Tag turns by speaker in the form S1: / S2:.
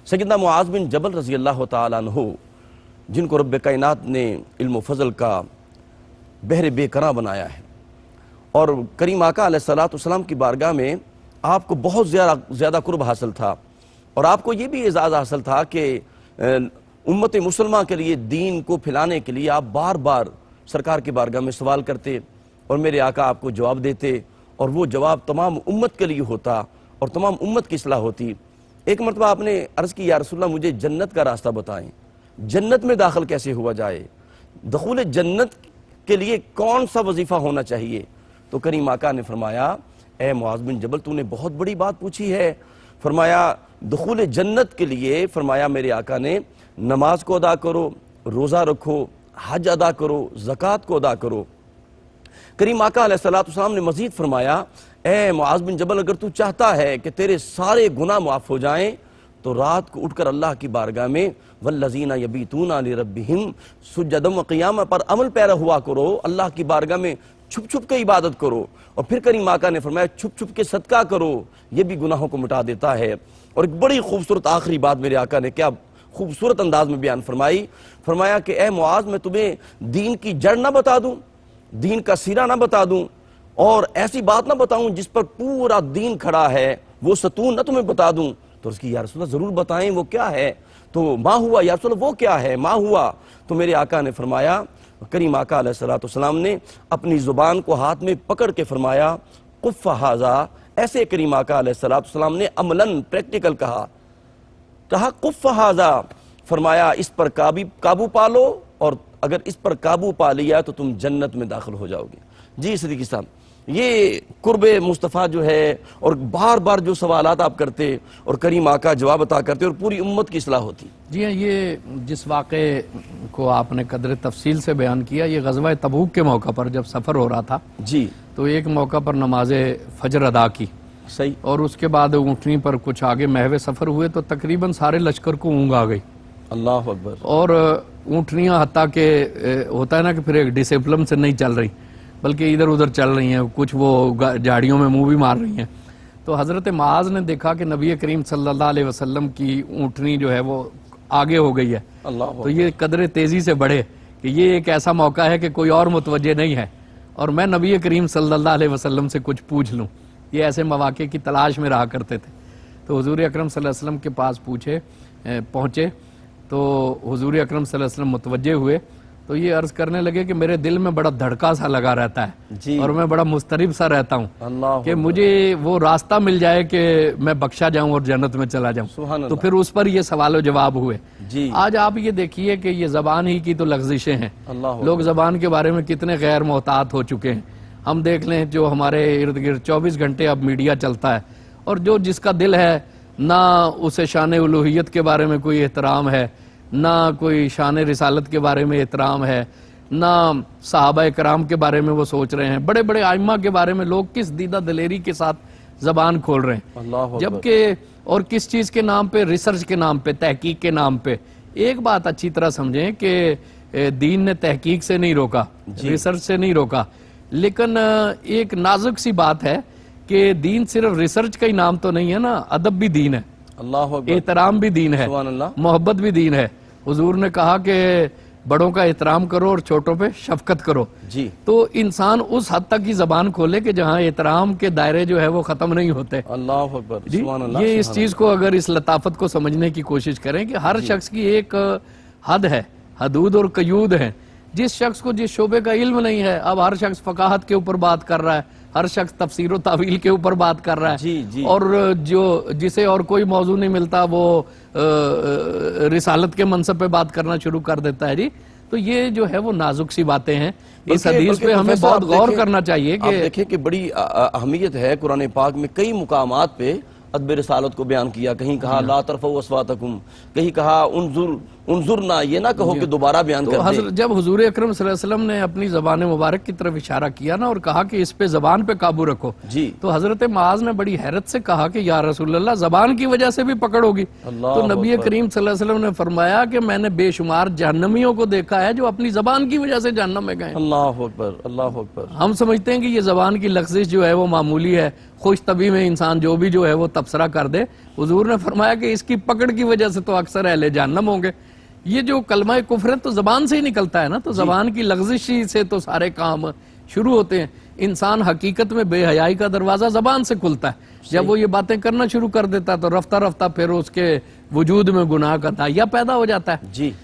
S1: سیدنا معاذ بن جبل رضی اللہ تعالیٰ عنہ، جن کو رب کائنات نے علم و فضل کا بحر بے کراں بنایا ہے، اور کریم آقا علیہ السلام کی بارگاہ میں آپ کو بہت زیادہ قرب حاصل تھا، اور آپ کو یہ بھی اعزاز حاصل تھا کہ امت مسلمہ کے لیے دین کو پھیلانے کے لیے آپ بار بار سرکار کی بارگاہ میں سوال کرتے، اور میرے آقا آپ کو جواب دیتے، اور وہ جواب تمام امت کے لیے ہوتا اور تمام امت کی اصلاح ہوتی۔ ایک مرتبہ آپ نے عرض کی، یا رسول اللہ مجھے جنت کا راستہ بتائیں، جنت میں داخل کیسے ہوا جائے، دخول جنت کے لیے کون سا وظیفہ ہونا چاہیے؟ تو کریم آقا نے فرمایا، اے معاذ بن جبل تو نے بہت بڑی بات پوچھی ہے۔ فرمایا دخول جنت کے لیے، فرمایا میرے آقا نے، نماز کو ادا کرو، روزہ رکھو، حج ادا کرو، زکوٰۃ کو ادا کرو۔ کریم آقا علیہ السلام نے مزید فرمایا، اے معاذ بن جبل اگر تو چاہتا ہے کہ تیرے سارے گناہ معاف ہو جائیں تو رات کو اٹھ کر اللہ کی بارگاہ میں والذین یبیتون لربہم سجدا وقیاما پر عمل پیرا ہوا کرو، اللہ کی بارگاہ میں چھپ چھپ کے عبادت کرو، اور پھر کریم آقا نے فرمایا چھپ چھپ کے صدقہ کرو، یہ بھی گناہوں کو مٹا دیتا ہے۔ اور ایک بڑی خوبصورت آخری بات میرے آقا نے کیا خوبصورت انداز میں بیان فرمائی، فرمایا کہ اے معاذ میں تمہیں دین کی جڑ نہ بتا دوں، دین کا سیرہ نہ بتا دوں، اور ایسی بات نہ بتاؤں جس پر پورا دین کھڑا ہے، وہ ستون نہ تمہیں بتا دوں؟ تو اس کی یا رسول اللہ ضرور بتائیں وہ کیا ہے؟ تو ما ہوا یا رسول اللہ وہ کیا ہے، ما ہوا؟ تو میرے آقا نے فرمایا، کریم آقا علیہ السلام نے اپنی زبان کو ہاتھ میں پکڑ کے فرمایا قف ھذا، ایسے کریم آقا علیہ السلام نے عملاً پریکٹیکل کہا قف ھذا، فرمایا اس پر قابو پالو، اور اگر اس پر قابو پا لیا تو تم جنت میں داخل ہو جاؤ گے۔ جی صدیقی صاحب، یہ قرب مصطفیٰ جو ہے، اور بار بار جو سوالات آپ کرتے اور کریم آقا جواب عطا کرتے اور پوری امت کی اصلاح ہوتی۔
S2: جی ہاں، یہ جس واقعے کو آپ نے قدر تفصیل سے بیان کیا، یہ غزوہ تبوک کے موقع پر جب سفر ہو رہا تھا
S1: جی،
S2: تو ایک موقع پر نماز فجر ادا کی،
S1: صحیح،
S2: اور اس کے بعد اونٹنی پر کچھ آگے محو سفر ہوئے تو تقریباً سارے لشکر کو اونگ آ گئی،
S1: اللہ اکبر، اور
S2: اونٹنیاں حتیٰ کہ ہوتا ہے نا کہ پھر ایک ڈسپلن سے نہیں چل رہی بلکہ ادھر ادھر چل رہی ہیں، کچھ وہ جھاڑیوں میں منہ بھی مار رہی ہیں۔ تو حضرت معاذ نے دیکھا کہ نبی کریم صلی اللہ علیہ وسلم کی اونٹنی جو ہے وہ آگے ہو گئی ہے، تو یہ قدر تیزی سے بڑھے کہ یہ ایک ایسا موقع ہے کہ کوئی اور متوجہ نہیں ہے اور میں نبی کریم صلی اللہ علیہ وسلم سے کچھ پوچھ لوں۔ یہ ایسے مواقع کی تلاش میں رہا کرتے تھے۔ تو حضور اکرم صلی اللہ علیہ وسلم کے پاس پہنچے تو حضور اکرم صلی اللہ علیہ وسلم متوجہ ہوئے تو یہ عرض کرنے لگے کہ میرے دل میں بڑا دھڑکا سا لگا رہتا ہے اور میں بڑا مضطرب سا رہتا ہوں کہ مجھے وہ راستہ مل جائے کہ میں بخشا جاؤں اور جنت میں چلا جاؤں۔ تو پھر اس پر یہ سوال و جواب ہوئے۔ آج آپ یہ دیکھیے کہ یہ زبان ہی کی تو لغزشیں ہیں، لوگ زبان کے بارے میں کتنے غیر محتاط ہو چکے ہیں۔ ہم دیکھ لیں جو ہمارے ارد گرد 24 گھنٹے اب میڈیا چلتا ہے، اور جو جس کا دل ہے نہ اسے شان الوہیت کے بارے میں کوئی احترام ہے، نہ کوئی شان رسالت کے بارے میں احترام ہے، نہ صحابہ کرام کے بارے میں وہ سوچ رہے ہیں، بڑے بڑے ائمہ کے بارے میں لوگ کس دیدہ دلیری کے ساتھ زبان کھول رہے ہیں، جبکہ اور کس چیز کے نام پہ؟ ریسرچ کے نام پہ، تحقیق کے نام پہ۔ ایک بات اچھی طرح سمجھیں کہ دین نے تحقیق سے نہیں روکا، ریسرچ سے نہیں روکا، لیکن ایک نازک سی بات ہے کہ دین صرف ریسرچ کا ہی نام تو نہیں ہے نا، ادب بھی دین ہے، احترام بھی دین ہے، محبت بھی دین ہے۔ حضور نے کہا کہ بڑوں کا احترام کرو اور چھوٹوں پہ شفقت کرو۔ تو انسان اس حد تک کی زبان کھولے کہ جہاں احترام کے دائرے جو ہے وہ ختم نہیں ہوتے۔
S1: اللہ اکبر،
S2: یہ اس چیز کو اگر اس لطافت کو سمجھنے کی کوشش کریں کہ ہر شخص کی ایک حد ہے، حدود اور قیود ہیں۔ جس شخص کو جس شعبے کا علم نہیں ہے، اب ہر شخص فقاہت کے اوپر بات کر رہا ہے، ہر شخص تفسیر و تعویل کے اوپر بات کر رہا ہے، اور جسے اور کوئی موضوع نہیں ملتا وہ رسالت کے منصب پہ بات کرنا شروع کر دیتا ہے۔ جی تو یہ جو ہے وہ نازک سی باتیں ہیں، اس حدیث پہ ہمیں بہت غور کرنا چاہیے کہ
S1: آپ دیکھیں کہ بڑی اہمیت ہے قرآن پاک میں کئی مقامات پہ ادب رسالت کو بیان کیا، کہیں کہا لا ترفعوا اصواتکم، کہیں کہا انظرنا یہ نہ کہو کہ دوبارہ بیان
S2: تو
S1: کر دیں.
S2: حضرت جب حضور اکرم صلی اللہ علیہ وسلم نے اپنی زبان مبارک کی طرف اشارہ کیا نا اور کہا کہ اس پہ زبان پہ قابو رکھو،
S1: جی
S2: تو حضرت معاذ نے بڑی حیرت سے کہا کہ یا رسول اللہ زبان کی وجہ سے بھی پکڑ ہوگی؟
S1: اللہ
S2: تو نبی کریم صلی اللہ علیہ وسلم نے فرمایا کہ میں نے بے شمار جہنمیوں کو دیکھا ہے جو اپنی زبان کی وجہ سے جہنم میں گئے.
S1: اللہ اکبر اللہ اکبر.
S2: ہم سمجھتے ہیں کہ یہ زبان کی لغزش جو ہے وہ معمولی ہے، خوش طبی میں انسان جو بھی جو ہے وہ تبصرہ کر دے. حضور نے فرمایا کہ اس کی پکڑ کی وجہ سے تو اکثر اہل جہنم ہوں گے. یہ جو کلمہ کفر ہے تو زبان سے ہی نکلتا ہے نا، تو زبان کی لغزش ہی سے تو سارے کام شروع ہوتے ہیں. انسان حقیقت میں بے حیائی کا دروازہ زبان سے کھلتا ہے. جب وہ یہ باتیں کرنا شروع کر دیتا ہے تو رفتہ رفتہ پھر اس کے وجود میں گناہ کا دائیا پیدا ہو جاتا ہے.
S1: جی